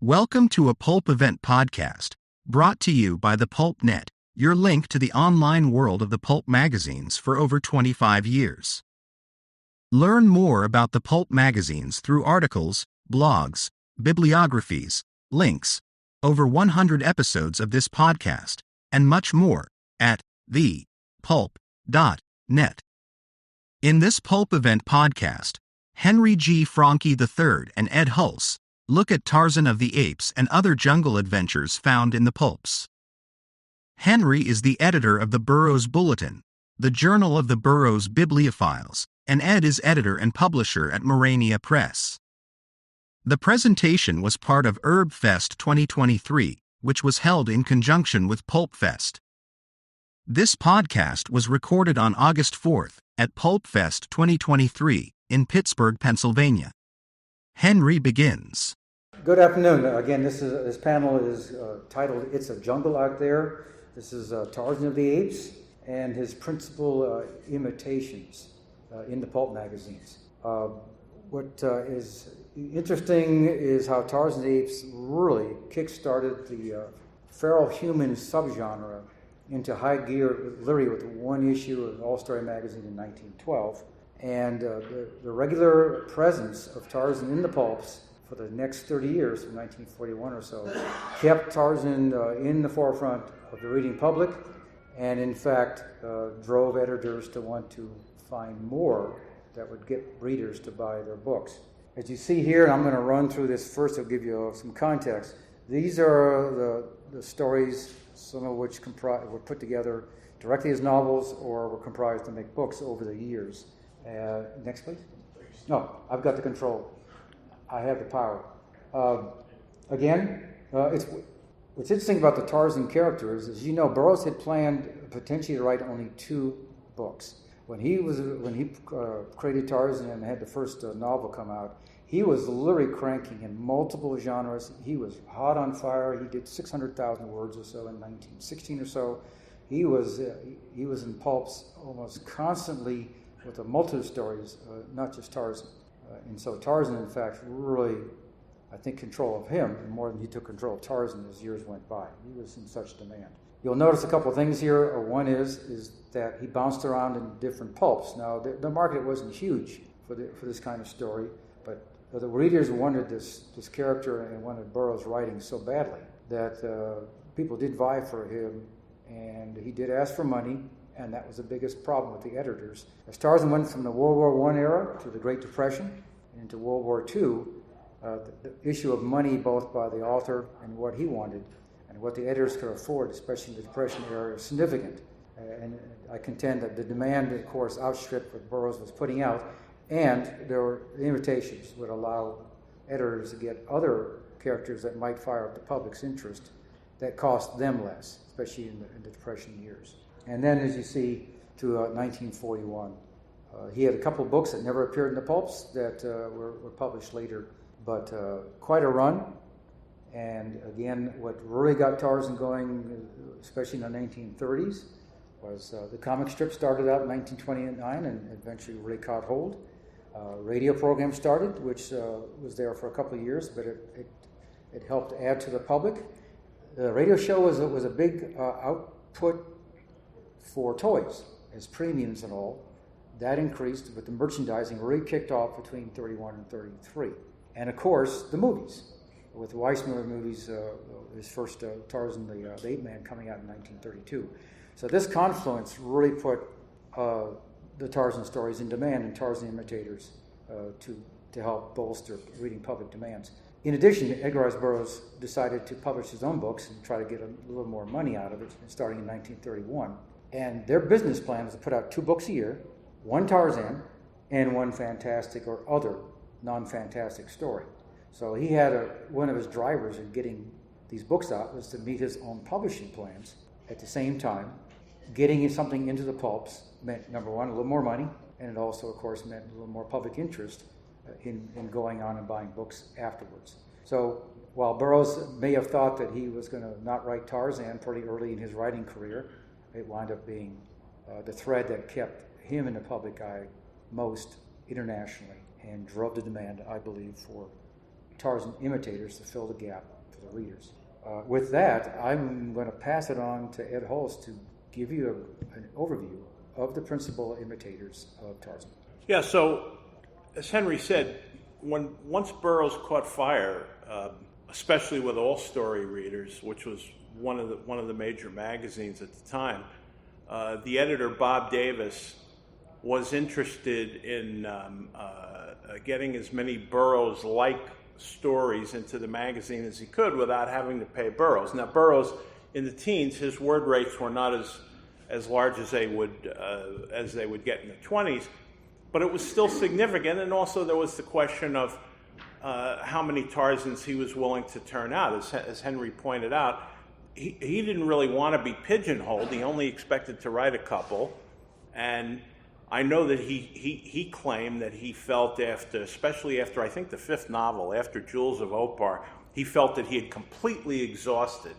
Welcome to a Pulp Event podcast, brought to you by the PulpNet, your link to the online world of the pulp magazines for over 25 years. Learn more about the pulp magazines through articles, blogs, bibliographies, links, over 100 episodes of this podcast, and much more at thepulp.net. In this Pulp Event podcast, Henry G. Franke III and Ed Hulse look at Tarzan of the Apes and other jungle adventures found in the pulps. Henry is the editor of the Burroughs Bulletin, the journal of the Burroughs Bibliophiles, and Ed is editor and publisher at Murania Press. The presentation was part of ERB Fest 2023, which was held in conjunction with PulpFest. This podcast was recorded on August 4th at PulpFest 2023 in Pittsburgh, Pennsylvania. Henry begins. Good afternoon. Again, this panel is titled "It's a Jungle Out There." This is Tarzan of the Apes and his principal imitations in the pulp magazines. What is interesting is how Tarzan of the Apes really kick-started the feral human subgenre into high gear, literally with one issue of All-Story magazine in 1912. And the regular presence of Tarzan in the pulps for the next 30 years, from 1941 or so, kept Tarzan in the forefront of the reading public, and in fact drove editors to want to find more that would get readers to buy their books. As you see here, and I'm going to run through this first to give you some context. These are the stories, some of which were put together directly as novels or were comprised to make books over the years. Next, please. No, I've got the control. I have the power. What's interesting about the Tarzan characters is, you know, Burroughs had planned potentially to write only 2 books. When he created Tarzan and had the first novel come out, he was literally cranking in multiple genres. He was hot on fire. He did 600,000 words or so in 1916 or so. He was in pulps almost constantly with a multitude of stories, not just Tarzan. And so Tarzan, in fact, really, I think, control of him more than he took control of Tarzan as years went by. He was in such demand. You'll notice a couple of things here. One is that he bounced around in different pulps. Now, the market wasn't huge for this kind of story, but the readers wanted this character and wanted Burroughs' writing so badly that people did vie for him, and he did ask for money. And that was the biggest problem with the editors. As Tarzan went from the World War I era to the Great Depression into World War II, the issue of money, both by the author and what he wanted, and what the editors could afford, especially in the Depression era, is significant. And I contend that the demand, of course, outstripped what Burroughs was putting out, and the invitations would allow editors to get other characters that might fire up the public's interest that cost them less, especially in the Depression years. And then, as you see, to 1941. He had a couple of books that never appeared in the pulps that were published later, but quite a run. And again, what really got Tarzan going, especially in the 1930s, was the comic strip started out in 1929 and eventually really caught hold. Radio program started, which was there for a couple of years, but it helped add to the public. The radio show was a big output for toys as premiums and all. That increased, but the merchandising really kicked off between 31 and 33. And of course, the movies, with Weissmuller movies, his first Tarzan, the Ape Man, coming out in 1932. So this confluence really put the Tarzan stories in demand and Tarzan imitators to help bolster reading public demands. In addition, Edgar Rice Burroughs decided to publish his own books and try to get a little more money out of it, starting in 1931. And their business plan was to put out 2 books a year, 1 Tarzan and 1 fantastic or other non-fantastic story. So he had one of his drivers in getting these books out was to meet his own publishing plans. At the same time, getting something into the pulps meant, number one, a little more money, and it also, of course, meant a little more public interest in going on and buying books afterwards. So while Burroughs may have thought that he was going to not write Tarzan pretty early in his writing career, it wound up being the thread that kept him in the public eye most internationally and drove the demand, I believe, for Tarzan imitators to fill the gap for the readers. With that, I'm going to pass it on to Ed Hulse to give you an overview of the principal imitators of Tarzan. Yeah, so as Henry said, once Burroughs caught fire, especially with all story readers, which was one of the major magazines at the time, the editor Bob Davis was interested in getting as many Burroughs-like stories into the magazine as he could without having to pay Burroughs. Now, Burroughs, in the teens, his word rates were not as large as they would get in the 20s, but it was still significant. And also there was the question of how many Tarzans he was willing to turn out. As Henry pointed out, he didn't really want to be pigeonholed. He only expected to write a couple, and I know that he claimed that he felt especially after I think the fifth novel, after Jewels of Opar, he felt that he had completely exhausted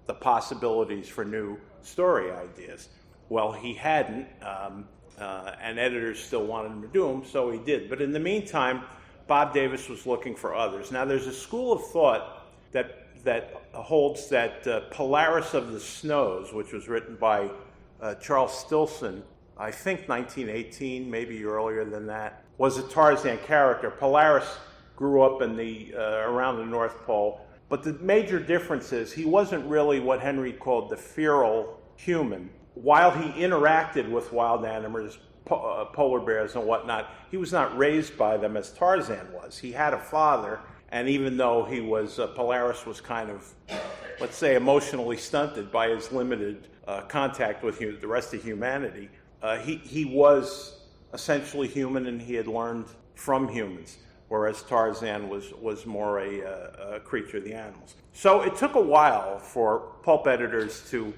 the possibilities for new story ideas. Well, he hadn't, and editors still wanted him to do them, so he did. But in the meantime, Bob Davis was looking for others. Now, there's a school of thought that holds that Polaris of the Snows, which was written by Charles Stilson, I think 1918, maybe earlier than that, was a Tarzan character. Polaris grew up in around the North Pole, but the major difference is he wasn't really what Henry called the feral human. While he interacted with wild animals, polar bears and whatnot, he was not raised by them as Tarzan was. He had a father, and even though Polaris was kind of, let's say, emotionally stunted by his limited contact with the rest of humanity, he was essentially human, and he had learned from humans, whereas Tarzan was more a creature of the animals. So it took a while for pulp editors to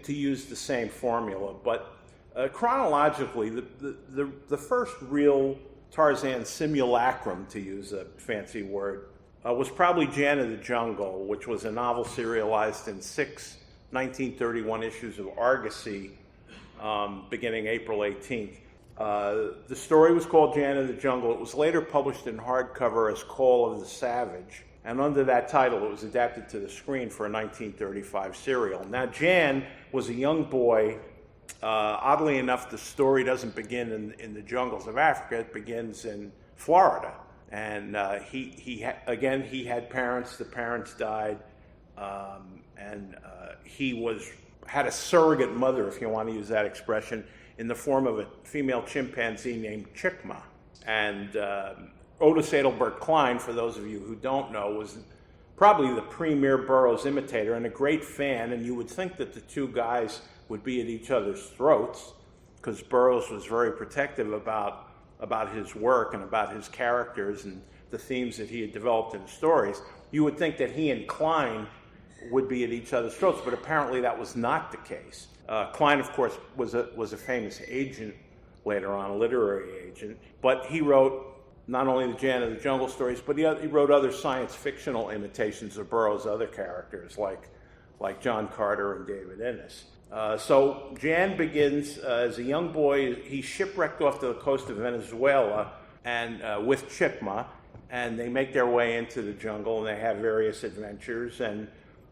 use the same formula, but chronologically, the first real Tarzan simulacrum, to use a fancy word, was probably Jan of the Jungle, which was a novel serialized in 6 1931 issues of Argosy, beginning April 18th. The story was called Jan of the Jungle. It was later published in hardcover as Call of the Savage, and under that title it was adapted to the screen for a 1935 serial. Now, Jan was a young boy. Oddly enough, the story doesn't begin in the jungles of Africa. It begins in Florida. And he had parents. The parents died. And he had a surrogate mother, if you want to use that expression, in the form of a female chimpanzee named Chikma. And Otis Adelbert Klein, for those of you who don't know, was probably the premier Burroughs imitator and a great fan, and you would think that the two guys would be at each other's throats, because Burroughs was very protective about his work and about his characters and the themes that he had developed in the stories. You would think that he and Klein would be at each other's throats, but apparently that was not the case. Klein, of course, was a famous agent later on, a literary agent, but he wrote not only the Jan of the Jungle stories, but he wrote other science fictional imitations of Burroughs' other characters, like John Carter and David Innes. So Jan begins as a young boy. He's shipwrecked off to the coast of Venezuela and with Chikma, and they make their way into the jungle, and they have various adventures. And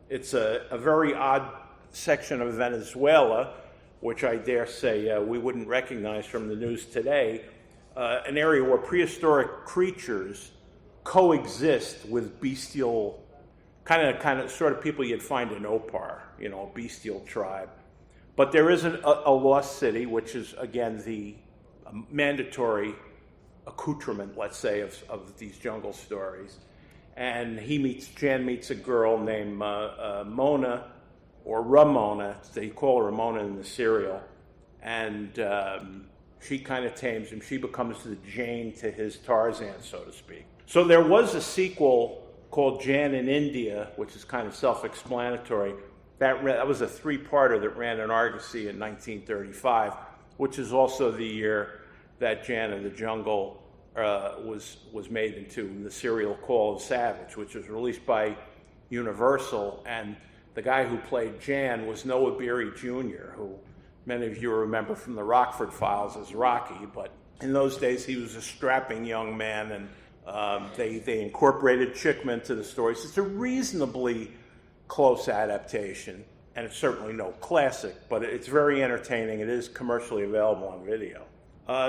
it's a very odd section of Venezuela, which I dare say we wouldn't recognize from the news today, an area where prehistoric creatures coexist with bestial, kind of sort of people you'd find in Opar, a bestial tribe. But there is a lost city, which is, again, the mandatory accoutrement, let's say, of these jungle stories. And Jan meets a girl named Mona, or Ramona. They call her Ramona in the serial. And she kind of tames him. She becomes the Jane to his Tarzan, so to speak. So there was a sequel called Jan in India, which is kind of self-explanatory. That was a three-parter that ran in Argosy in 1935, which is also the year that Jan of the Jungle was made into the serial Call of Savage, which was released by Universal. And the guy who played Jan was Noah Beery Jr., who many of you remember from the Rockford Files as Rocky. But in those days, he was a strapping young man, and They incorporated Chickman into the stories. It's a reasonably close adaptation, and it's certainly no classic, but it's very entertaining. It is commercially available on video.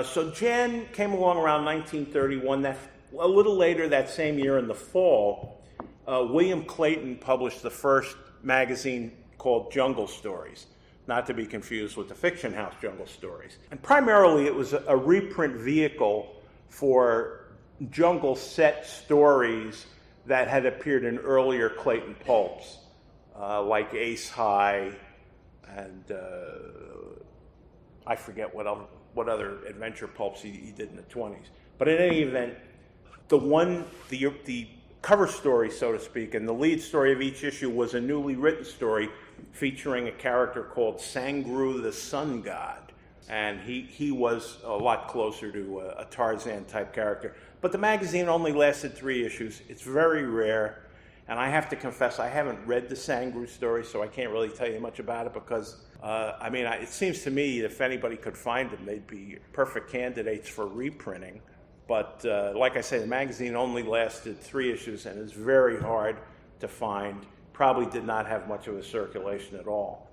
So Jan came along around 1931. A little later that same year in the fall, William Clayton published the first magazine called Jungle Stories, not to be confused with the Fiction House Jungle Stories. And primarily it was a reprint vehicle for jungle set stories that had appeared in earlier Clayton pulps, like Ace High, and I forget what other adventure pulps he did in the 20s. But in any event, the cover story, so to speak, and the lead story of each issue was a newly written story featuring a character called Sangru the Sun God. And he was a lot closer to a Tarzan type character. But the magazine only lasted 3 issues. It's very rare. And I have to confess, I haven't read the Sangru story, so I can't really tell you much about it because, it seems to me if anybody could find them, they'd be perfect candidates for reprinting. But like I say, the magazine only lasted 3 issues and is very hard to find. Probably did not have much of a circulation at all.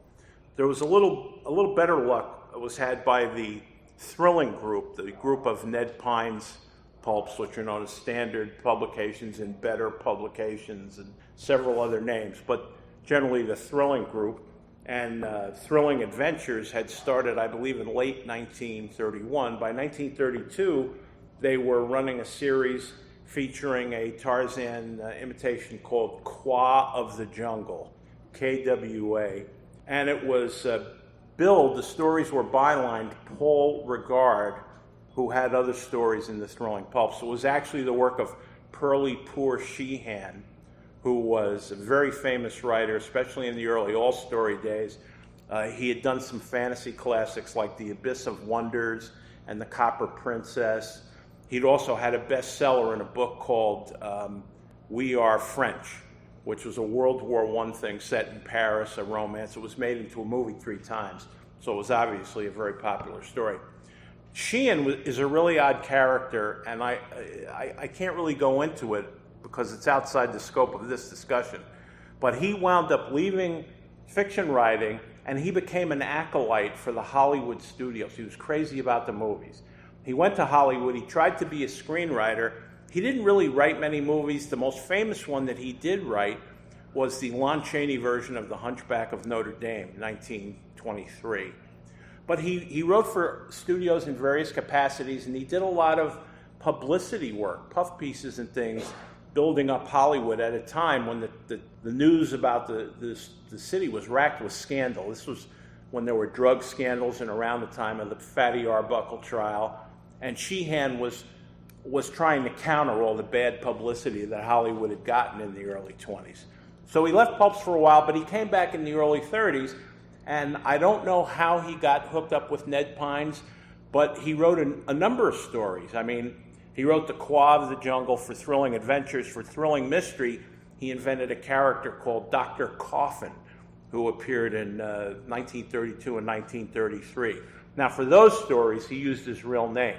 There was a little better luck was had by the Thrilling Group, the group of Ned Pine's pulps, which are known as Standard Publications and Better Publications and several other names, but generally the Thrilling Group. And Thrilling Adventures had started, I believe, in late 1931. By 1932, they were running a series featuring a Tarzan imitation called Kwa of the Jungle, KWA. And it was billed, the stories were bylined Paul Regard, who had other stories in the Thrilling pulps. So it was actually the work of Pearly Poor Sheehan, who was a very famous writer, especially in the early all-story days. He had done some fantasy classics like The Abyss of Wonders and The Copper Princess. He'd also had a bestseller in a book called We Are French, which was a World War I thing set in Paris, a romance. It was made into a movie 3 times, so it was obviously a very popular story. Sheehan is a really odd character, and I can't really go into it because it's outside the scope of this discussion. But he wound up leaving fiction writing, and he became an acolyte for the Hollywood studios. He was crazy about the movies. He went to Hollywood. He tried to be a screenwriter. He didn't really write many movies. The most famous one that he did write was the Lon Chaney version of The Hunchback of Notre Dame, 1923. But he wrote for studios in various capacities, and he did a lot of publicity work, puff pieces and things, building up Hollywood at a time when the news about the city was racked with scandal. This was when there were drug scandals and around the time of the Fatty Arbuckle trial. And Sheehan was trying to counter all the bad publicity that Hollywood had gotten in the early 20s. So he left pulps for a while, but he came back in the early 30s, and I don't know how he got hooked up with Ned Pines, but he wrote a number of stories. I mean, he wrote The Kwa of the Jungle for Thrilling Adventures. For Thrilling Mystery, he invented a character called Dr. Coffin, who appeared in 1932 and 1933. Now, for those stories, he used his real name.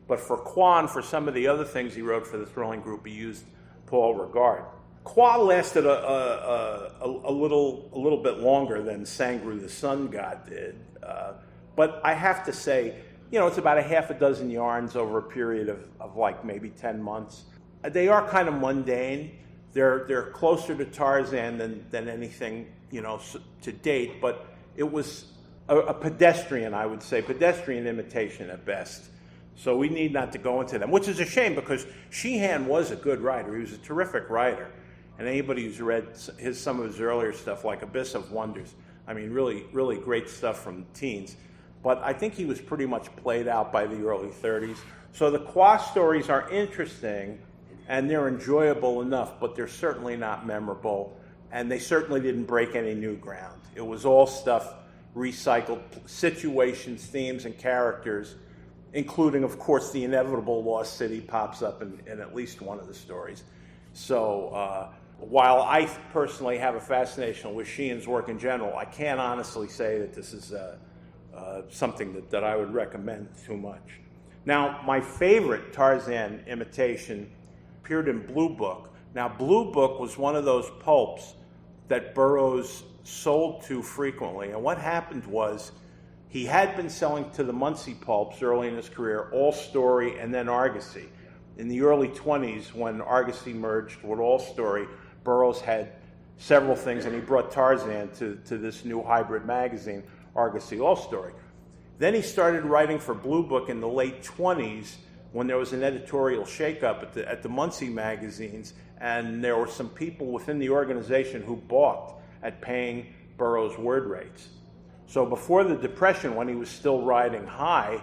But for Kwa and for some of the other things he wrote for the Thrilling Group, he used Paul Regard. Kwa lasted a little bit longer than Sangru the Sun God did. But I have to say, it's about a half a dozen yarns over a period of like maybe 10 months. They are kind of mundane. They're closer to Tarzan than anything, to date, but it was a pedestrian, I would say, pedestrian imitation at best. So we need not to go into them, which is a shame because Sheehan was a good writer. He was a terrific writer. And anybody who's read some of his earlier stuff, like Abyss of Wonders, I mean, really, really great stuff from teens. But I think he was pretty much played out by the early 30s. So the Kwa stories are interesting, and they're enjoyable enough, but they're certainly not memorable, and they certainly didn't break any new ground. It was all stuff recycled, situations, themes, and characters, including, of course, the inevitable Lost City pops up in at least one of the stories. So while I personally have a fascination with Sheehan's work in general, I can't honestly say that this is something that I would recommend too much. Now, my favorite Tarzan imitation appeared in Blue Book. Now, Blue Book was one of those pulps that Burroughs sold to frequently. And what happened was he had been selling to the Muncie pulps early in his career, All Story and then Argosy. In the early 20s, when Argosy merged with All Story, Burroughs had several things, and he brought Tarzan to this new hybrid magazine, Argosy All Story. Then he started writing for Blue Book in the late 20s when there was an editorial shakeup at the Muncie magazines, and there were some people within the organization who balked at paying Burroughs word rates. So before the Depression, when he was still riding high,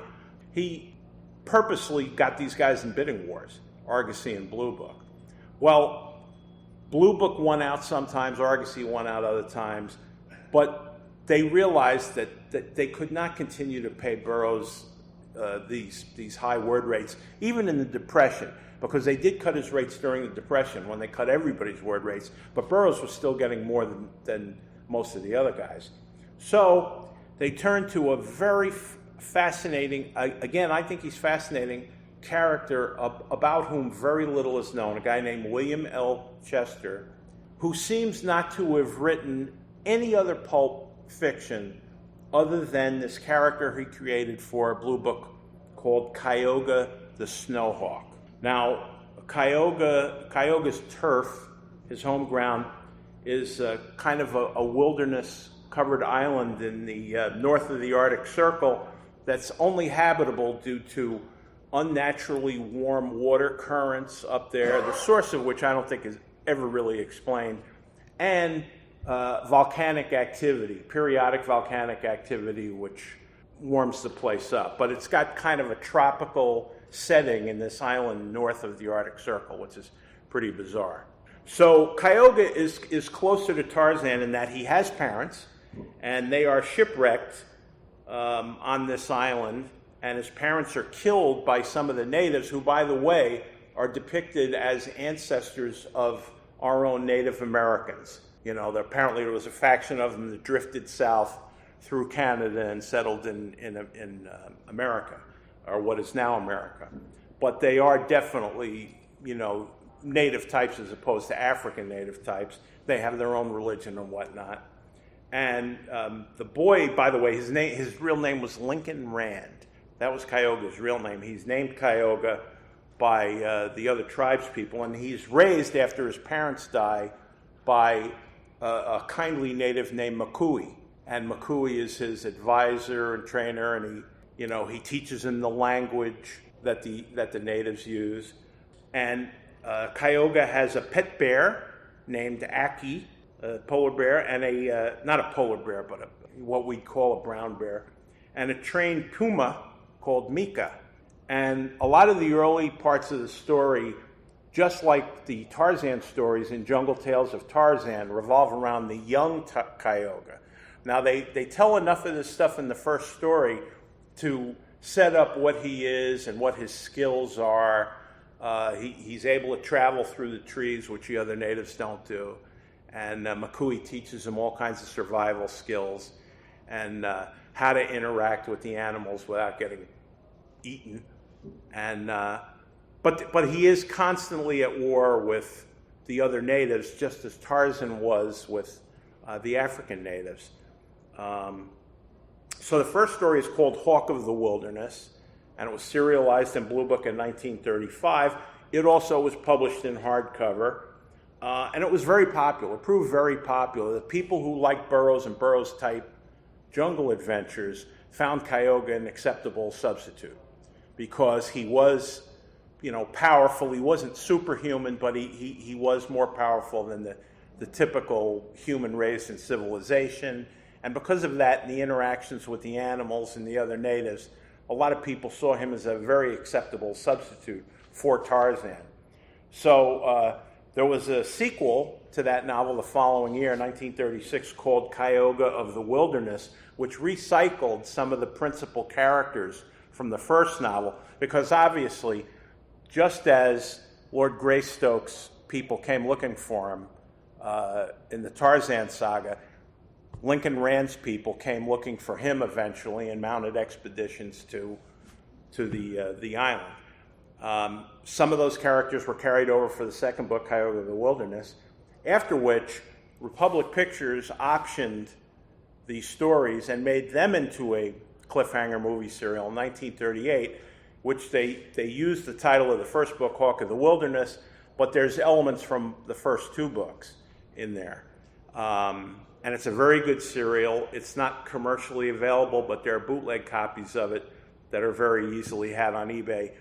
he purposely got these guys in bidding wars, Argosy and Blue Book. Well, Blue Book won out sometimes, Argosy won out other times, but they realized that they could not continue to pay Burroughs these high word rates, even in the Depression, because they did cut his rates during the Depression when they cut everybody's word rates, but Burroughs was still getting more than most of the other guys. So they turned to a very fascinating, again, I think he's fascinating, character about whom very little is known, a guy named William L. Chester, who seems not to have written any other pulp fiction other than this character he created for a Blue Book called Cuyahoga the Snowhawk. Now, Cuyahoga's turf, his home ground, is kind of a wilderness-covered island in the north of the Arctic Circle that's only habitable due to unnaturally warm water currents up there, the source of which I don't think is ever really explained, and volcanic activity, periodic volcanic activity, which warms the place up. But it's got kind of a tropical setting in this island north of the Arctic Circle, which is pretty bizarre. So Cuyahoga is closer to Tarzan in that he has parents, and they are shipwrecked on this island, and his parents are killed by some of the natives, who, by the way, are depicted as ancestors of our own Native Americans. You know, apparently there was a faction of them that drifted south through Canada and settled in America, or what is now America. But they are definitely, you know, native types as opposed to African native types. They have their own religion and whatnot. And the boy, by the way, his real name was Lincoln Rand. That was Cuyahoga's real name. He's named Cuyahoga by the other tribespeople, and he's raised after his parents die by a kindly native named Makui. And Makui is his advisor and trainer, and he teaches him the language that the natives use. And Cuyahoga has a pet bear named Aki, a polar bear, and not a polar bear, but what we'd call a brown bear, and a trained puma called Mika. And a lot of the early parts of the story, just like the Tarzan stories in Jungle Tales of Tarzan, revolve around the young Cuyahoga. Now, they tell enough of this stuff in the first story to set up what he is and what his skills are. He's able to travel through the trees, which the other natives don't do. And Makui teaches him all kinds of survival skills and how to interact with the animals without getting eaten. And but he is constantly at war with the other natives, just as Tarzan was with the African natives. So the first story is called Hawk of the Wilderness, and it was serialized in Blue Book in 1935. It also was published in hardcover, and it was very popular. It proved very popular. The people who liked Burroughs and Burroughs-type jungle adventures found Cuyahoga an acceptable substitute because he was, powerful. He wasn't superhuman, but he was more powerful than the typical human race in civilization. And because of that, and the interactions with the animals and the other natives, a lot of people saw him as a very acceptable substitute for Tarzan. So there was a sequel to that novel the following year, 1936, called Cuyahoga of the Wilderness, which recycled some of the principal characters from the first novel, because obviously, just as Lord Greystoke's people came looking for him in the Tarzan saga, Lincoln Rand's people came looking for him eventually and mounted expeditions to the island. Some of those characters were carried over for the second book, Cuyahoga of the Wilderness, after which Republic Pictures optioned these stories and made them into a cliffhanger movie serial in 1938, which they used the title of the first book, Hawk of the Wilderness, but there's elements from the first two books in there. And it's a very good serial. It's not commercially available, but there are bootleg copies of it that are very easily had on eBay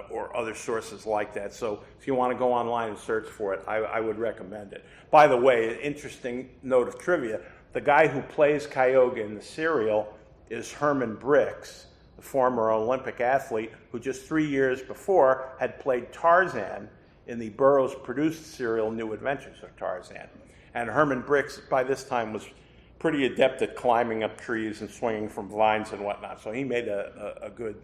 or other sources like that. So if you want to go online and search for it, I would recommend it. By the way, an interesting note of trivia, the guy who plays Cuyahoga in the serial is Herman Brix, the former Olympic athlete who just 3 years before had played Tarzan in the Burroughs-produced serial New Adventures of Tarzan. And Herman Brix, by this time, was pretty adept at climbing up trees and swinging from vines and whatnot, so he made a good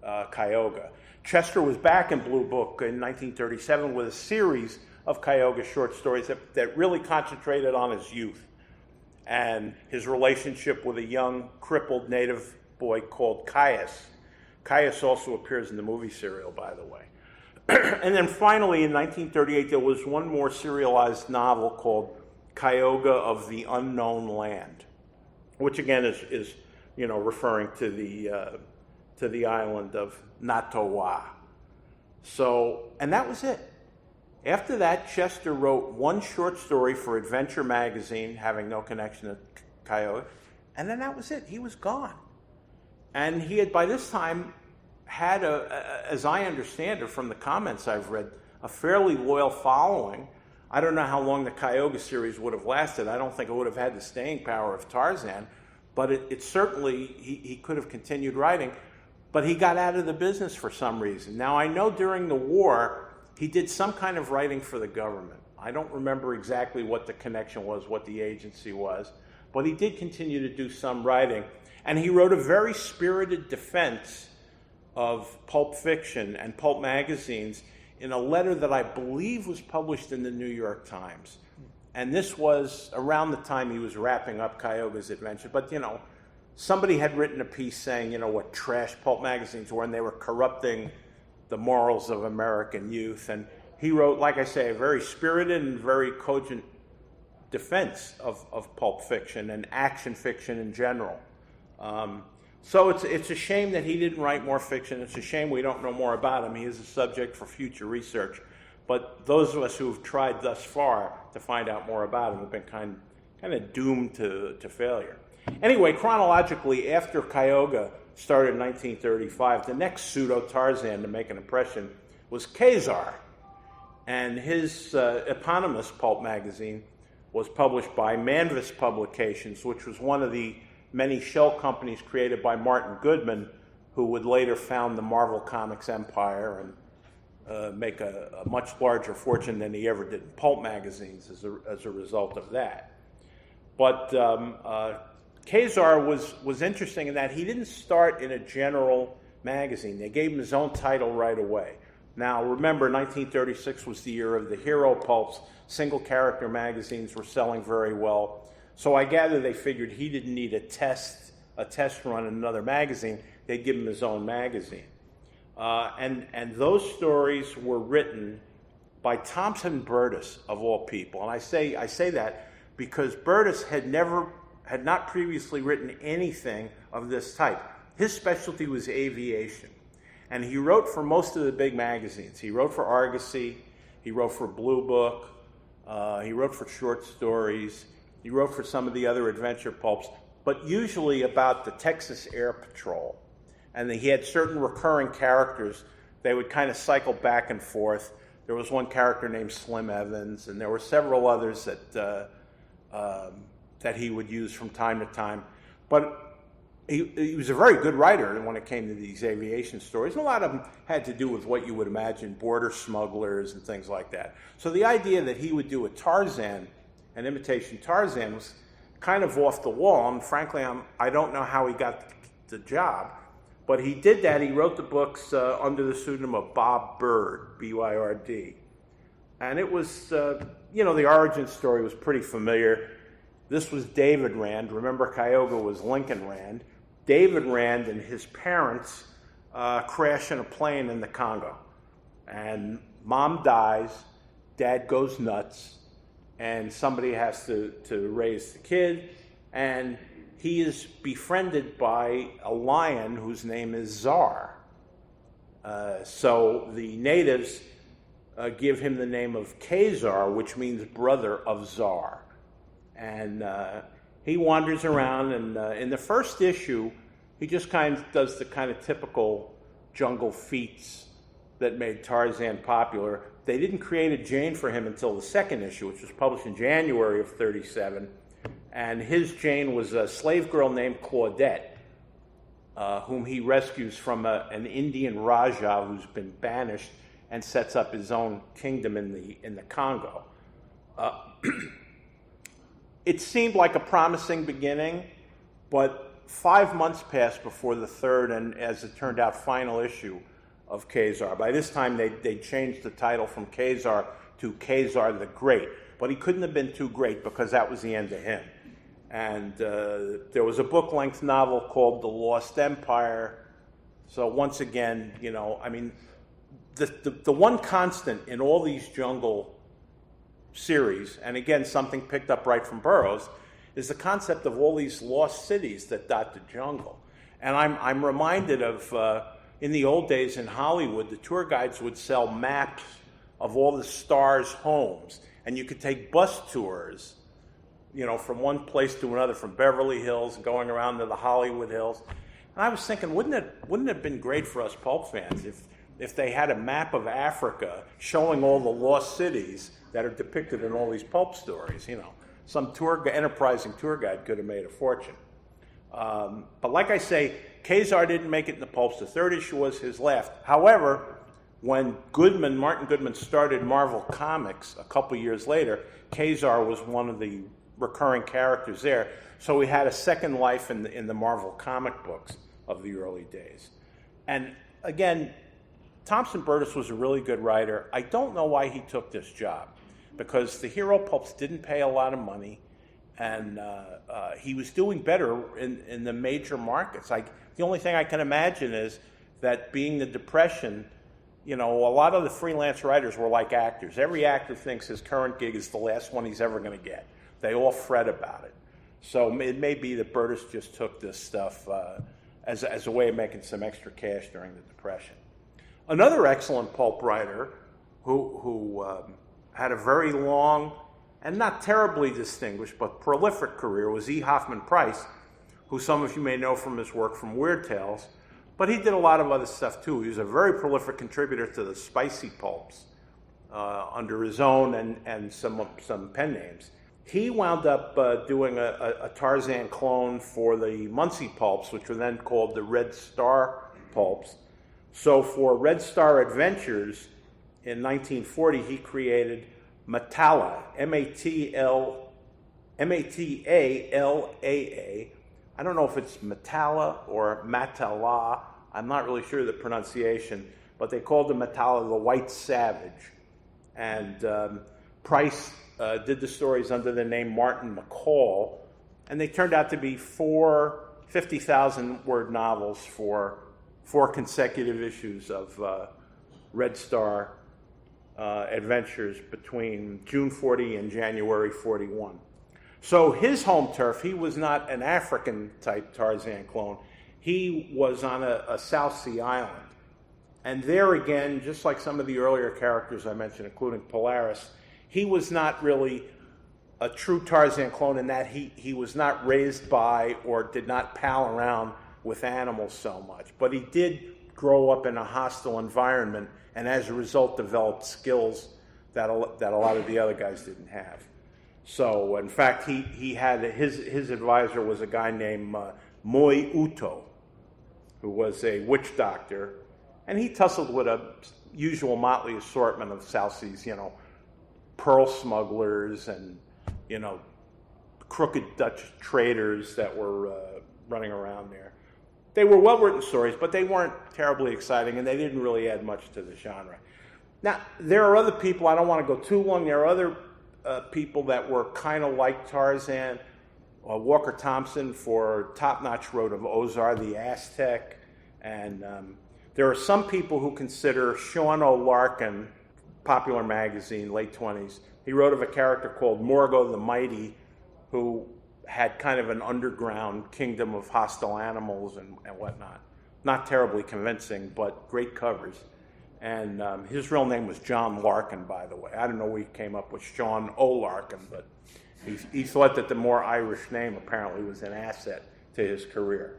Cuyahoga. Chester was back in Blue Book in 1937 with a series of Cuyahoga short stories that really concentrated on his youth and his relationship with a young, crippled native boy called Caius. Caius also appears in the movie serial, by the way. And then finally, in 1938, there was one more serialized novel called Cuyahoga of the Unknown Land, which again is referring to the island of Natawa. So, and that was it. After that, Chester wrote one short story for Adventure magazine, having no connection to Cuyahoga, and then that was it. He was gone. And he had, by this time, had, as I understand it from the comments I've read, a fairly loyal following. I don't know how long the Cuyahoga series would have lasted. I don't think it would have had the staying power of Tarzan, but it certainly, he could have continued writing, but he got out of the business for some reason. Now, I know during the war, he did some kind of writing for the government. I don't remember exactly what the connection was, what the agency was, but he did continue to do some writing, and he wrote a very spirited defense of pulp fiction and pulp magazines in a letter that I believe was published in the New York Times. And this was around the time he was wrapping up Cuyahoga's adventure. But, somebody had written a piece saying, what trash pulp magazines were, and they were corrupting the morals of American youth. And he wrote, like I say, a very spirited and very cogent defense of pulp fiction and action fiction in general. So it's a shame that he didn't write more fiction. It's a shame we don't know more about him. He is a subject for future research. But those of us who have tried thus far to find out more about him have been kind of doomed to failure. Anyway, chronologically, after Cuyahoga started in 1935, the next pseudo-Tarzan to make an impression was Khazar. And his eponymous pulp magazine was published by Manvis Publications, which was one of the many shell companies created by Martin Goodman, who would later found the Marvel Comics empire and make a much larger fortune than he ever did in pulp magazines as a result of that. But Khazar was interesting in that he didn't start in a general magazine. They gave him his own title right away. Now, remember, 1936 was the year of the hero pulps. Single-character magazines were selling very well. So I gather they figured he didn't need a test run in another magazine. They'd give him his own magazine. And those stories were written by Thompson Burtis, of all people. And I say that because Burtis had not previously written anything of this type. His specialty was aviation. And he wrote for most of the big magazines. He wrote for Argosy. He wrote for Blue Book. He wrote for short stories. He wrote for some of the other adventure pulps, but usually about the Texas Air Patrol. And he had certain recurring characters. They would kind of cycle back and forth. There was one character named Slim Evans, and there were several others that he would use from time to time. But he was a very good writer when it came to these aviation stories. And a lot of them had to do with what you would imagine, border smugglers and things like that. So the idea that he would do a Tarzan, an imitation Tarzan, was kind of off the wall. And frankly, I don't know how he got the job. But he did that. He wrote the books under the pseudonym of Bob Bird, B-Y-R-D. And it was, the origin story was pretty familiar. This was David Rand. Remember, Cuyahoga was Lincoln Rand. David Rand and his parents crash in a plane in the Congo. And mom dies, dad goes nuts, and somebody has to raise the kid. And he is befriended by a lion whose name is Czar. So the natives give him the name of Khazar, which means brother of Czar. And he wanders around, and in the first issue, he just kind of does the kind of typical jungle feats that made Tarzan popular. They didn't create a Jane for him until the second issue, which was published in January of 1937. And his Jane was a slave girl named Claudette, whom he rescues from an Indian Raja who's been banished and sets up his own kingdom in the Congo. It seemed like a promising beginning, but 5 months passed before the third and, as it turned out, final issue of Khazar. By this time, they changed the title from Khazar to Khazar the Great, but he couldn't have been too great because that was the end of him. And there was a book-length novel called The Lost Empire. So once again, I mean, the one constant in all these jungle series, and again, something picked up right from Burroughs, is the concept of all these lost cities that dot the jungle. And I'm reminded of, in the old days in Hollywood, the tour guides would sell maps of all the stars' homes, and you could take bus tours, from one place to another, from Beverly Hills going around to the Hollywood Hills. And I was thinking, wouldn't it have been great for us pulp fans if they had a map of Africa showing all the lost cities that are depicted in all these pulp stories? Some enterprising tour guide could have made a fortune. But like I say, Khazar didn't make it in the pulps. The third issue was his last. However, when Martin Goodman started Marvel Comics a couple years later, Khazar was one of the recurring characters there. So he had a second life in the Marvel comic books of the early days. And again, Thompson Burgess was a really good writer. I don't know why he took this job, because the hero pulps didn't pay a lot of money, and he was doing better in the major markets. The only thing I can imagine is that, being the Depression, a lot of the freelance writers were like actors. Every actor thinks his current gig is the last one he's ever going to get. They all fret about it. So it may be that Burgess just took this stuff as a way of making some extra cash during the Depression. Another excellent pulp writer who had a very long and not terribly distinguished but prolific career was E. Hoffman Price, who some of you may know from his work from Weird Tales, but he did a lot of other stuff too. He was a very prolific contributor to the spicy pulps under his own and some pen names. He wound up doing a Tarzan clone for the Muncie pulps, which were then called the Red Star pulps. So for Red Star Adventures in 1940, he created Matala, M-A-T-A-L-A-A. I don't know if it's Matala or Matala. I'm not really sure of the pronunciation, but they called him Matala the White Savage. And Price did the stories under the name Martin McCall, and they turned out to be 4 50,000-word novels for 4 consecutive issues of Red Star Adventures between June 40 and January 41. So his home turf, he was not an African-type Tarzan clone. He was on a South Sea island. And there again, just like some of the earlier characters I mentioned, including Polaris, he was not really a true Tarzan clone in that he was not raised by or did not pal around with animals so much. But he did grow up in a hostile environment, and as a result developed skills that a lot of the other guys didn't have. So, in fact, he had his advisor was a guy named Moi Uto, who was a witch doctor, and he tussled with a usual motley assortment of South Seas, pearl smugglers and, crooked Dutch traders that were running around there. They were well-written stories, but they weren't terribly exciting, and they didn't really add much to the genre. Now, there are other people, I don't want to go too long, there are other people that were kind of like Tarzan. Walker Thompson for top-notch wrote of Ozar the Aztec, and There are some people who consider Sean O'Larkin, popular magazine, late 20s, he wrote of a character called Morgo the Mighty, who had kind of an underground kingdom of hostile animals and whatnot. Not terribly convincing, but great covers. And his real name was John Larkin, by the way. I don't know where he came up with Sean O'Larkin, but he thought that the more Irish name apparently was an asset to his career.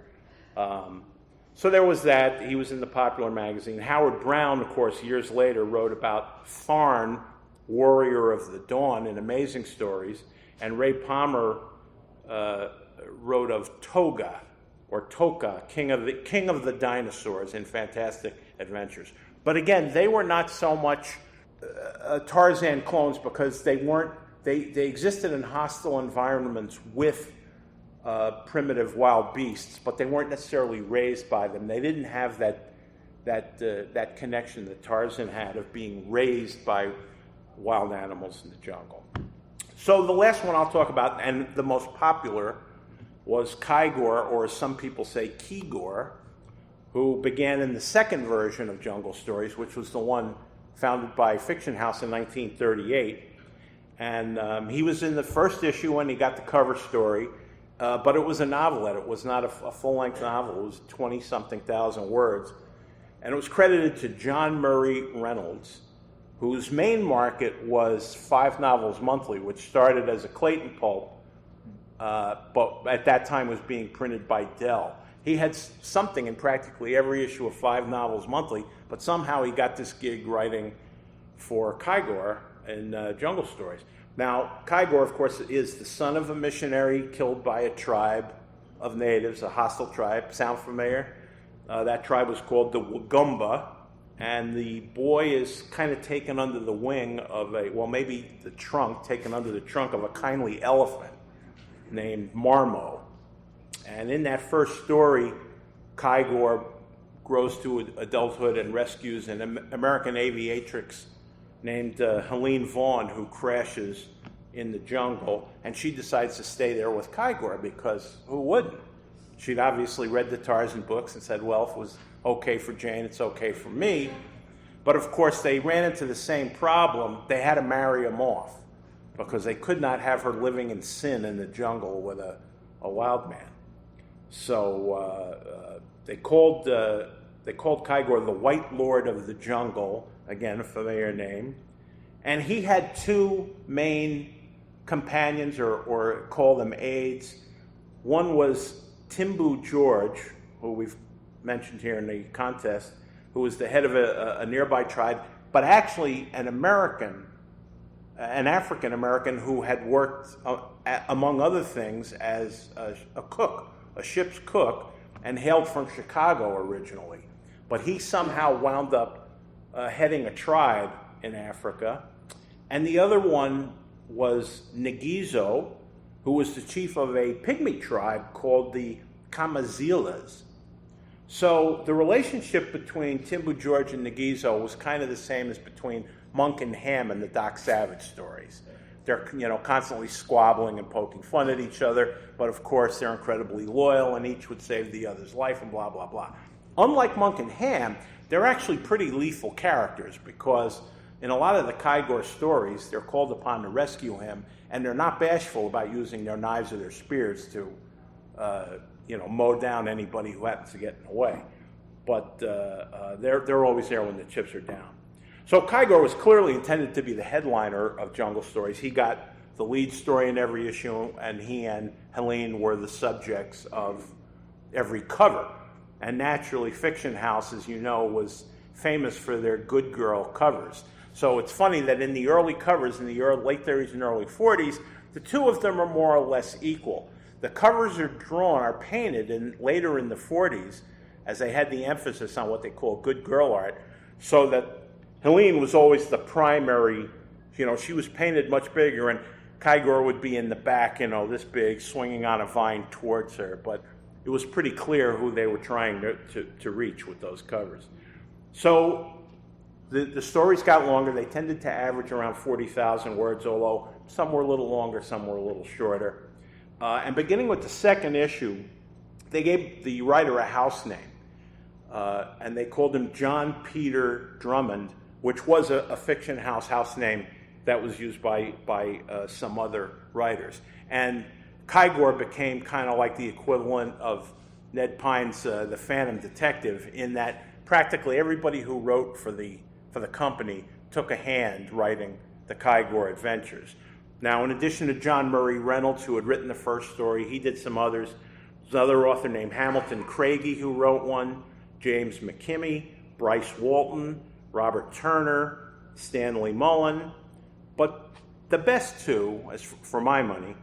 So there was that. He was in the popular magazine. Howard Brown, of course, years later wrote about Tharn, Warrior of the Dawn, in Amazing Stories. And Ray Palmer wrote of Toga, or Toka, King of the Dinosaurs, in Fantastic Adventures. But again, they were not so much Tarzan clones because they existed in hostile environments with primitive wild beasts, but they weren't necessarily raised by them. They didn't have that connection that Tarzan had of being raised by wild animals in the jungle. So the last one I'll talk about, and the most popular, was Kygor, or as some people say, Keygor, who began in the second version of Jungle Stories, which was the one founded by Fiction House in 1938. And he was in the first issue when he got the cover story, but it was a novelette. It was not a full-length novel. It was 20-something thousand words. And it was credited to John Murray Reynolds, whose main market was 5 Novels Monthly, which started as a Clayton pulp, but at that time was being printed by Dell. He had something in practically every issue of 5 Novels Monthly, but somehow he got this gig writing for Kygor in Jungle Stories. Now, Kygor, of course, is the son of a missionary killed by a tribe of natives, a hostile tribe. Sound familiar? That tribe was called the Wagumba, and the boy is kind of taken under the wing of taken under the trunk of a kindly elephant named Marmo. And in that first story, Kygor grows to adulthood and rescues an American aviatrix named Helene Vaughn, who crashes in the jungle, and she decides to stay there with Kygor because who wouldn't? She'd obviously read the Tarzan books and said, well, if it was okay for Jane, it's okay for me. But of course, they ran into the same problem. They had to marry him off because they could not have her living in sin in the jungle with a wild man. So they called Kygor the White Lord of the Jungle, again, a familiar name. And he had 2 main companions, or call them aides. One was Timbu George, who we've mentioned here in the contest, who was the head of a nearby tribe, but actually an African-American who had worked, among other things, as a cook, a ship's cook, and hailed from Chicago originally. But he somehow wound up heading a tribe in Africa. And the other one was Negizo, who was the chief of a pygmy tribe called the Kamazilas. So the relationship between Timbu George and Negizo was kind of the same as between Monk and Ham in the Doc Savage stories. They're constantly squabbling and poking fun at each other, but of course they're incredibly loyal and each would save the other's life and blah, blah, blah. Unlike Monk and Ham, they're actually pretty lethal characters because in a lot of the Kygor stories, they're called upon to rescue him, and they're not bashful about using their knives or their spears to, mow down anybody who happens to get in the way. But they're always there when the chips are down. So Kygor was clearly intended to be the headliner of Jungle Stories. He got the lead story in every issue, and he and Helene were the subjects of every cover. And naturally, Fiction House, as you know, was famous for their good girl covers. So it's funny that in the early covers, in the late 30s and early 40s, the 2 of them are more or less equal. The covers are painted later in the 40s, as they had the emphasis on what they call good girl art, so that Helene was always the primary, she was painted much bigger, and Kygor would be in the back, this big, swinging on a vine towards her. But it was pretty clear who they were trying to reach with those covers. So the stories got longer. They tended to average around 40,000 words, although some were a little longer, some were a little shorter. And beginning with the second issue, they gave the writer a house name. and they called him John Peter Drummond, which was a fiction house name that was used by some other writers. And Kygor became kind of like the equivalent of Ned Pine's The Phantom Detective, in that practically everybody who wrote for the company took a hand writing the Kygor adventures. Now, in addition to John Murray Reynolds, who had written the first story, he did some others. There's another author named Hamilton Craigie who wrote one, James McKimmey, Bryce Walton, Robert Turner, Stanley Mullen. But the best two, as for my money,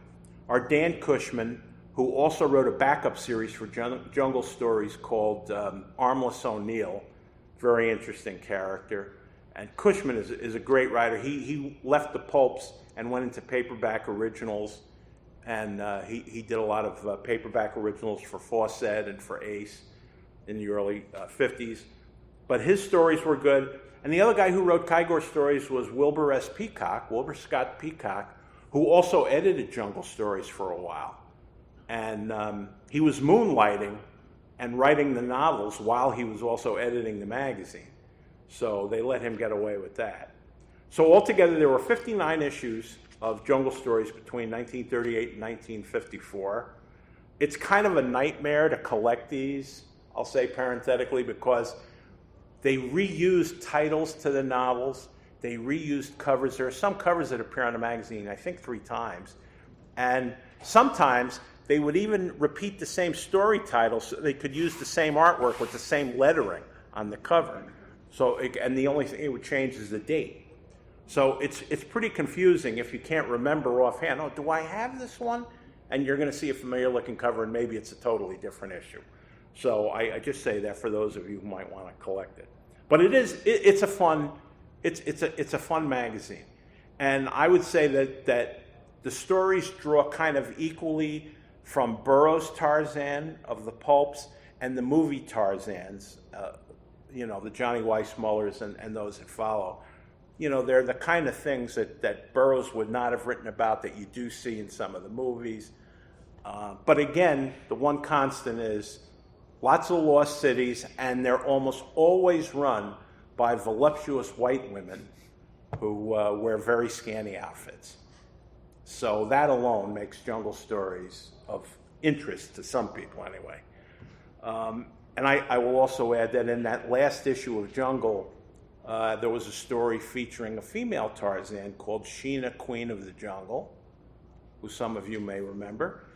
are Dan Cushman, who also wrote a backup series for Jungle Stories called Armless O'Neill. Very interesting character. And Cushman is a great writer. He left the pulps and went into paperback originals, and he did a lot of paperback originals for Fawcett and for Ace in the early 50s. But his stories were good. And the other guy who wrote Kygor stories was Wilbur Scott Peacock, who also edited Jungle Stories for a while. And he was moonlighting and writing the novels while he was also editing the magazine. So they let him get away with that. So altogether, there were 59 issues of Jungle Stories between 1938 and 1954. It's kind of a nightmare to collect these, I'll say parenthetically, because they reused titles to the novels. They reused covers. There are some covers that appear on the magazine, I think 3 times. And sometimes they would even repeat the same story titles so they could use the same artwork with the same lettering on the cover. And the only thing it would change is the date. So it's pretty confusing if you can't remember offhand, oh, do I have this one? And you're going to see a familiar looking cover and maybe it's a totally different issue. So I just say that for those of you who might want to collect it. But it's a fun magazine. And I would say that the stories draw kind of equally from Burroughs' Tarzan of the pulps and the movie Tarzans, the Johnny Weissmullers and those that follow. They're the kind of things that Burroughs would not have written about that you do see in some of the movies. But again, the one constant is lots of lost cities, and they're almost always run by voluptuous white women who wear very scanty outfits. So that alone makes Jungle Stories of interest to some people anyway. And I will also add that in that last issue of Jungle, there was a story featuring a female Tarzan called Sheena, Queen of the Jungle, who some of you may remember.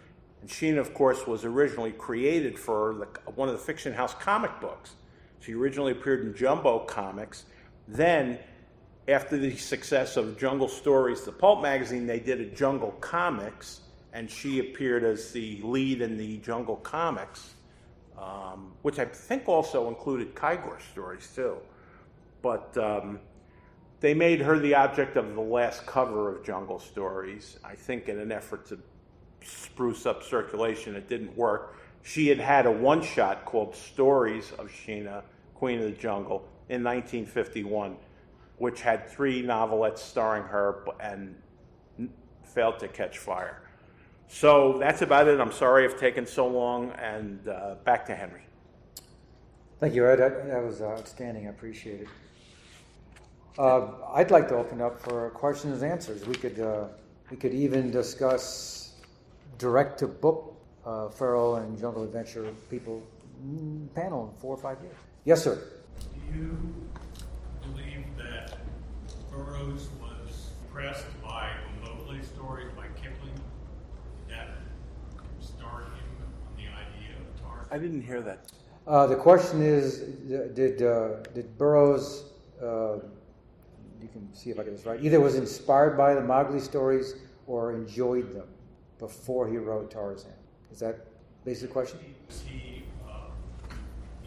And Sheena, of course, was originally created for one of the Fiction House comic books. She originally appeared in Jumbo Comics. Then, after the success of Jungle Stories, the pulp magazine, they did a Jungle Comics, and she appeared as the lead in the Jungle Comics, which I think also included Kygor stories too. But they made her the object of the last cover of Jungle Stories, I think in an effort to spruce up circulation. It didn't work. She had a one-shot called Stories of Sheena, Queen of the Jungle, in 1951, which had 3 novelettes starring her and failed to catch fire. So that's about it. I'm sorry I've taken so long, and back to Henry. Thank you, Ed. That was outstanding. I appreciate it. I'd like to open up for questions and answers. We could even discuss direct-to-book Feral and Jungle Adventure people panel in 4 or 5 years. Yes, sir. Do you believe that Burroughs was impressed by the Mowgli stories by Kipling? Did that start him on the idea of Tarzan? I didn't hear that. The question is, did Burroughs, you can see if I get this right, either was inspired by the Mowgli stories or enjoyed them before he wrote Tarzan? Is that basically the question? Was he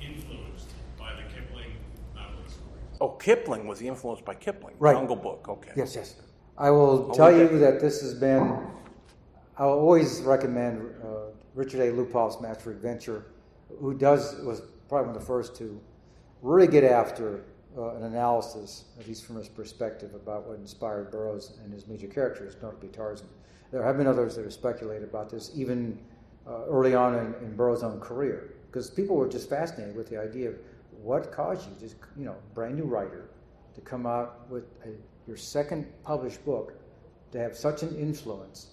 influenced by the Kipling Mowgli stories? Oh, Kipling, was he influenced by Kipling? Right. Jungle Book, okay. Yes. I will tell you that this has been, I'll always recommend Richard A. Lupoff's Master Adventure, who was probably one of the first to really get after an analysis, at least from his perspective, about what inspired Burroughs and his major characters, notably Tarzan. There have been others that have speculated about this, even early on in Burroughs' own career, because people were just fascinated with the idea what caused you, just, brand new writer, to come out with your second published book, to have such an influence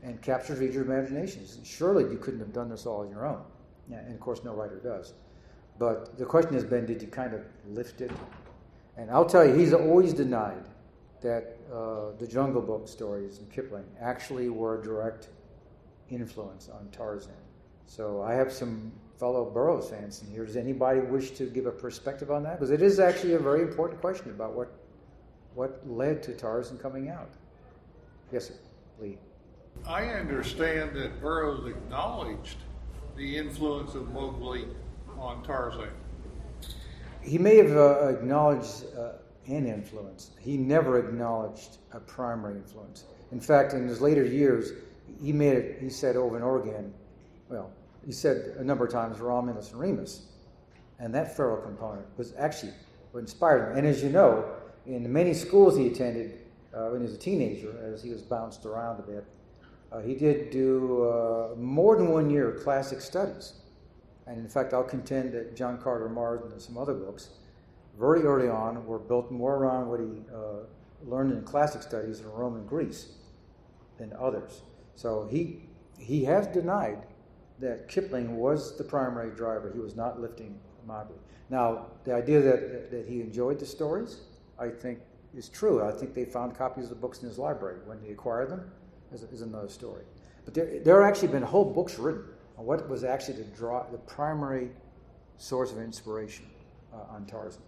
and capture reader imaginations? Surely you couldn't have done this all on your own. Yeah, and of course no writer does. But the question has been, did you kind of lift it? And I'll tell you, he's always denied that the Jungle Book stories in Kipling actually were a direct influence on Tarzan. So I have some fellow Burroughs fans in here. Does anybody wish to give a perspective on that? Because it is actually a very important question about what led to Tarzan coming out. Yes, sir. Lee. I understand that Burroughs acknowledged the influence of Mowgli on Tarzan. He may have acknowledged an influence. He never acknowledged a primary influence. In fact, in his later years, he said over and over again, he said a number of times Romulus and Remus, and that feral component was actually what inspired him. And as you know, in many schools he attended when he was a teenager, as he was bounced around a bit, he did do more than 1 year of classic studies. And in fact, I'll contend that John Carter Mars and some other books, very early on, were built more around what he learned in classic studies in Rome and Greece than others. So he has denied that Kipling was the primary driver. He was not lifting Mowgli. Now, the idea that he enjoyed the stories, I think, is true. I think they found copies of the books in his library. When he acquired them is another story. But there have actually been whole books written on what was actually the primary source of inspiration on Tarzan.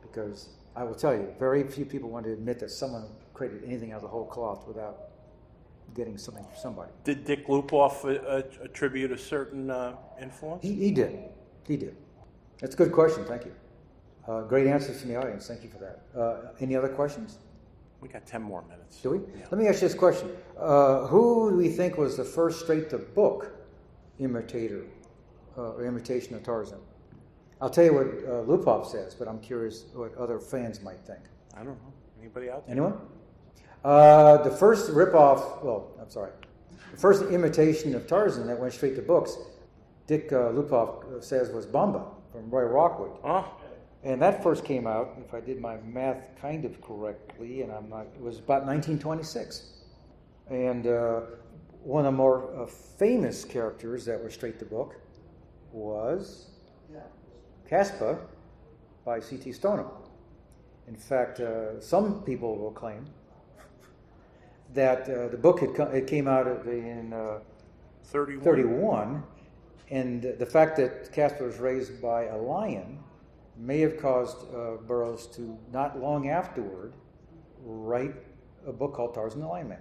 Because I will tell you, very few people want to admit that someone created anything out of the whole cloth without getting something from somebody. Did Dick Lupoff attribute a certain influence? He did. He did. That's a good question. Thank you. Great answers from the audience. Thank you for that. Any other questions? We got 10 more minutes. Do we? Yeah. Let me ask you this question. Who do we think was the first straight-to-book imitation of Tarzan? I'll tell you what Lupoff says, but I'm curious what other fans might think. I don't know. Anybody out there? Anyone? The first the first imitation of Tarzan that went straight to books, Dick Lupoff says, was Bamba from Roy Rockwood. Oh. And that first came out, if I did my math kind of correctly, and it was about 1926. And one of the more famous characters that were straight to book was Caspa by C.T. Stoneham. In fact, some people will claim that the book it came out in 31, and the fact that Casper was raised by a lion may have caused Burroughs to, not long afterward, write a book called Tarzan the Lion Man.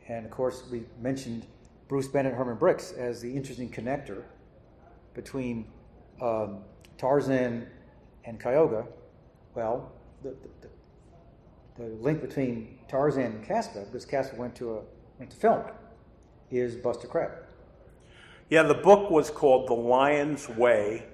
And of course, we mentioned Bruce Bennett Herman Brooks as the interesting connector between Tarzan and Kyoga. Well, the link between Tarzan and Caspa, because Caspa went to film, is Buster Crabbe. Yeah, the book was called The Lion's Way.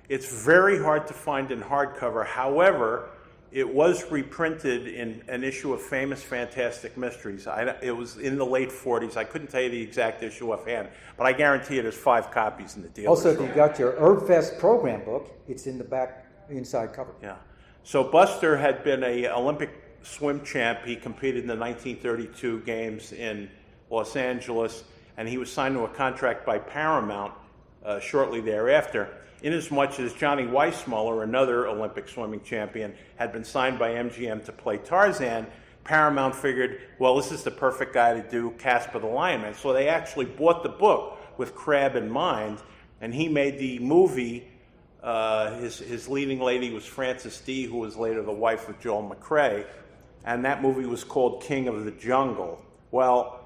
It's very hard to find in hardcover. However, it was reprinted in an issue of Famous Fantastic Mysteries. It was in the late 40s. I couldn't tell you the exact issue offhand, but I guarantee you there's 5 copies in the dealer's Also, if you got your ERB Fest program book, it's in the back inside cover. Yeah. So Buster had been an Olympic swim champ. He competed in the 1932 games in Los Angeles, and he was signed to a contract by Paramount shortly thereafter. Inasmuch as Johnny Weissmuller, another Olympic swimming champion, had been signed by MGM to play Tarzan, Paramount figured, well, this is the perfect guy to do Casper the Lion Man. So they actually bought the book with Crabbe in mind, and he made the movie. His leading lady was Frances D., who was later the wife of Joel McCrea, and that movie was called King of the Jungle. Well,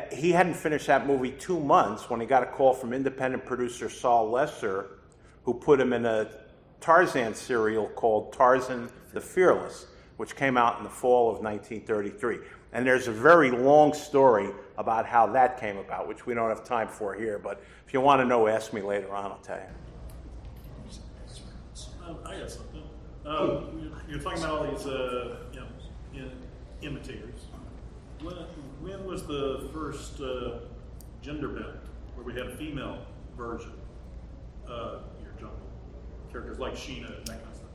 he hadn't finished that movie 2 months when he got a call from independent producer Saul Lesser, who put him in a Tarzan serial called Tarzan the Fearless, which came out in the fall of 1933. And there's a very long story about how that came about, which we don't have time for here, but if you want to know, ask me later on, I'll tell you. I got something. You're talking about all these imitators. When was the first gender bent where we had a female version of your jungle characters like Sheena and that kind of stuff.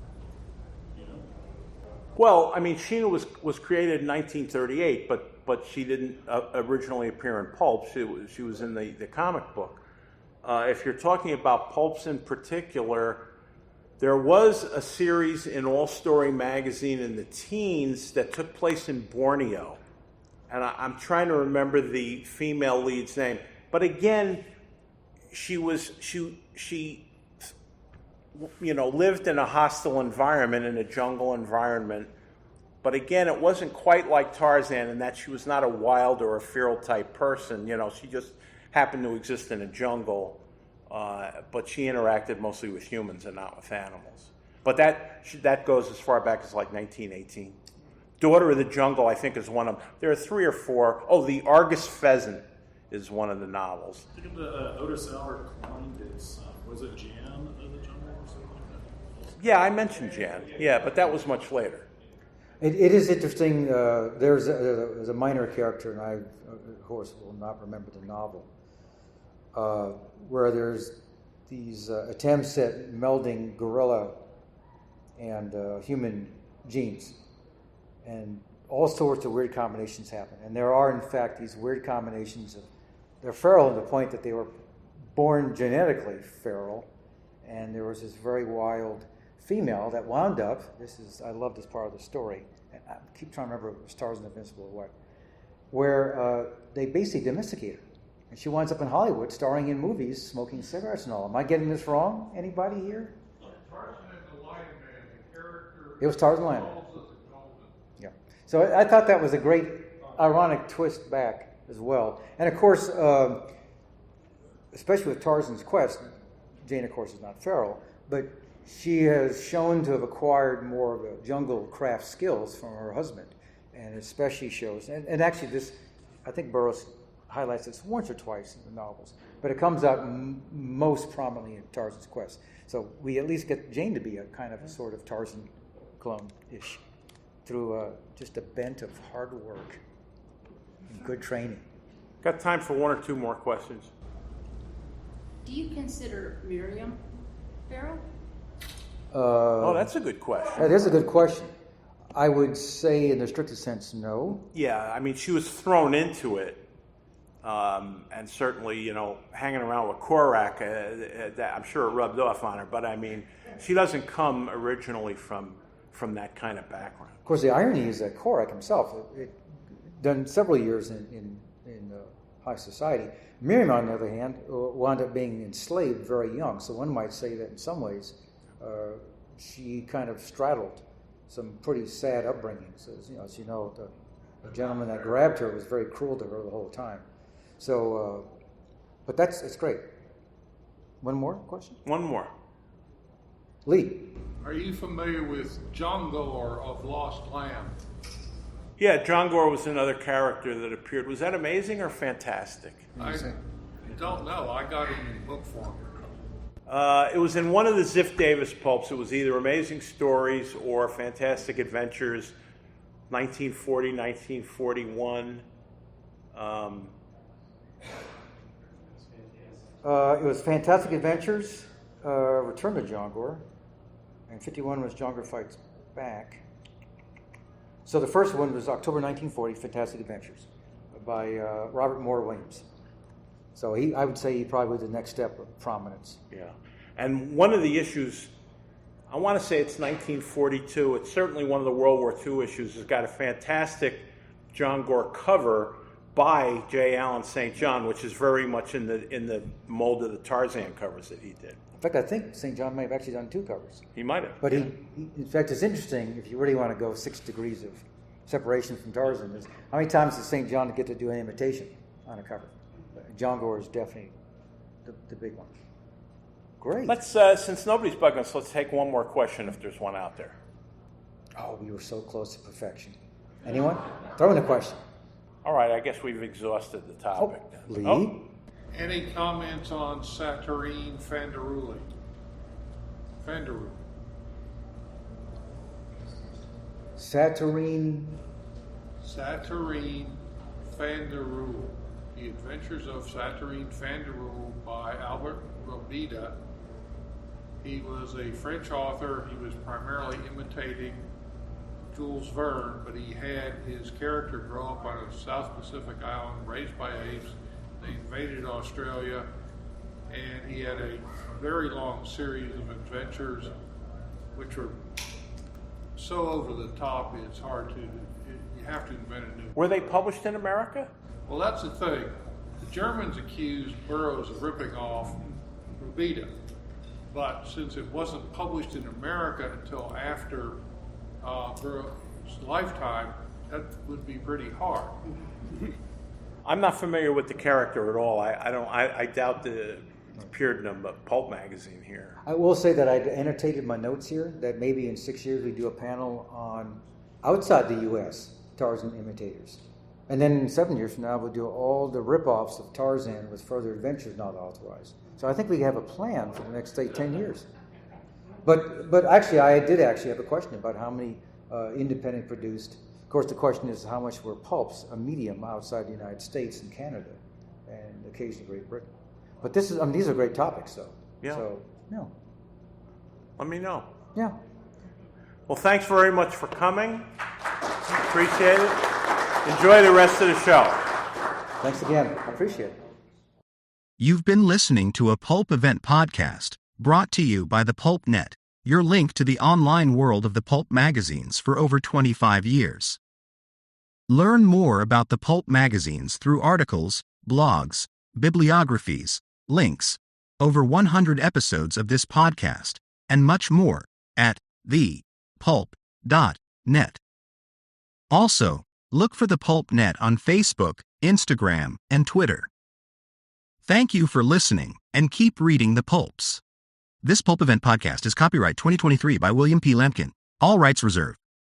You know? Well, I mean, Sheena was created in 1938, but she didn't originally appear in pulp. She was in the comic book. If you're talking about pulps in particular, there was a series in All Story magazine in the teens that took place in Borneo. And I'm trying to remember the female lead's name. But again, she lived in a hostile environment, in a jungle environment. But again, it wasn't quite like Tarzan in that she was not a wild or a feral type person. She just happened to exist in a jungle. But she interacted mostly with humans and not with animals. But that goes as far back as like 1918. Daughter of the Jungle, I think, is one of them. There are 3 or 4. Oh, The Argus Pheasant is one of the novels. Think of the Otis Albert Klein did was it Jan of the Jungle or something like that? Yeah, I mentioned Jan. Yeah, but that was much later. It is interesting. There's a minor character, and I, of course, will not remember the novel, where there's these attempts at melding gorilla and human genes. And all sorts of weird combinations happen. And there are, in fact, these weird combinations they're feral to the point that they were born genetically feral. And there was this very wild female that wound up, I love this part of the story, and I keep trying to remember if it was Tarzan Invincible or what, where they basically domesticate her. And she winds up in Hollywood starring in movies, smoking cigarettes and all. Am I getting this wrong? Anybody here? Tarzan and the Lion Man, the character. It was Tarzan Lion. Yeah. So I thought that was a great ironic twist back as well. And of course, especially with Tarzan's quest, Jane, of course, is not feral, but she has shown to have acquired more of a jungle craft skills from her husband, and especially shows, and actually this, I think Burroughs highlights this once or twice in the novels, but it comes out most prominently in Tarzan's quest. So we at least get Jane to be a kind of a sort of Tarzan clone-ish through just a bent of hard work and good training. Got time for 1 or 2 more questions. Do you consider Miriam feral? That's a good question. That is a good question. I would say, in the strictest sense, no. Yeah, I mean, she was thrown into it, and certainly, hanging around with Korak, I'm sure it rubbed off on her. But I mean, she doesn't come originally from that kind of background. Of course, the irony is that Korak himself, done several years in high society. Miriam, on the other hand, wound up being enslaved very young. So one might say that in some ways, she kind of straddled some pretty sad upbringings. As you know, the gentleman that grabbed her was very cruel to her the whole time. So, but it's great. One more question? One more. Lee. Are you familiar with John Gore of Lost Land? Yeah, John Gore was another character that appeared. Was that amazing or fantastic? I don't know. I got it in book form. It was in one of the Ziff Davis pulps. It was either Amazing Stories or Fantastic Adventures, 1940, 1941. It was Fantastic Adventures, Return to John Gore, and 51 was John Gore Fights Back. So the first one was October 1940, Fantastic Adventures, by Robert Moore Williams. So I would say he probably was the next step of prominence. Yeah, and one of the issues, I want to say it's 1942. It's certainly one of the World War II issues. It's got a fantastic John Gore cover by J. Allen St. John, which is very much in the mold of the Tarzan covers that he did. In fact, I think St. John may have actually done 2 covers. He might have. But in fact, it's interesting, if you really want to go 6 degrees of separation from Tarzan, is how many times does St. John get to do an imitation on a cover? John Gore is definitely the big one. Great. Let's, since nobody's bugging us, let's take one more question if there's one out there. Oh, we were so close to perfection. Anyone? Throw in a question. All right, I guess we've exhausted the topic. Lee? Oh. Any comments on Saturine Fanderuli? Fanderul. Saturine Fanderul. The Adventures of Saturine Fanderul by Albert Robida. He was a French author. He was primarily imitating Jules Verne, but he had his character grow up on a South Pacific island, raised by apes. They invaded Australia, and he had a very long series of adventures, which were so over the top, it's hard to, you have to invent a new. Were they published in America? Well, that's the thing. The Germans accused Burroughs of ripping off Rubita, but since it wasn't published in America until after Burroughs' lifetime, that would be pretty hard. I'm not familiar with the character at all. I doubt it appeared in a pulp magazine here. I will say that I annotated my notes here, that maybe in 6 years we do a panel on outside the U.S. Tarzan imitators. And then in 7 years from now, we'll do all the rip-offs of Tarzan with further adventures not authorized. So I think we have a plan for the next, say, 10 years. But actually, I did actually have a question about how many independent produced. Of course, the question is how much were pulps, a medium outside the United States and Canada, and occasionally Great Britain. But this is, these are great topics, though. Yeah. So, no. Let me know. Yeah. Well, thanks very much for coming. Appreciate it. Enjoy the rest of the show. Thanks again. I appreciate it. You've been listening to a Pulp Event podcast, brought to you by the PulpNet, your link to the online world of the pulp magazines for over 25 years. Learn more about the pulp magazines through articles, blogs, bibliographies, links, over 100 episodes of this podcast, and much more at thepulp.net. Also, look for the PulpNet on Facebook, Instagram, and Twitter. Thank you for listening, and keep reading the pulps. This Pulp Event podcast is copyright 2023 by William P. Lampkin. All rights reserved.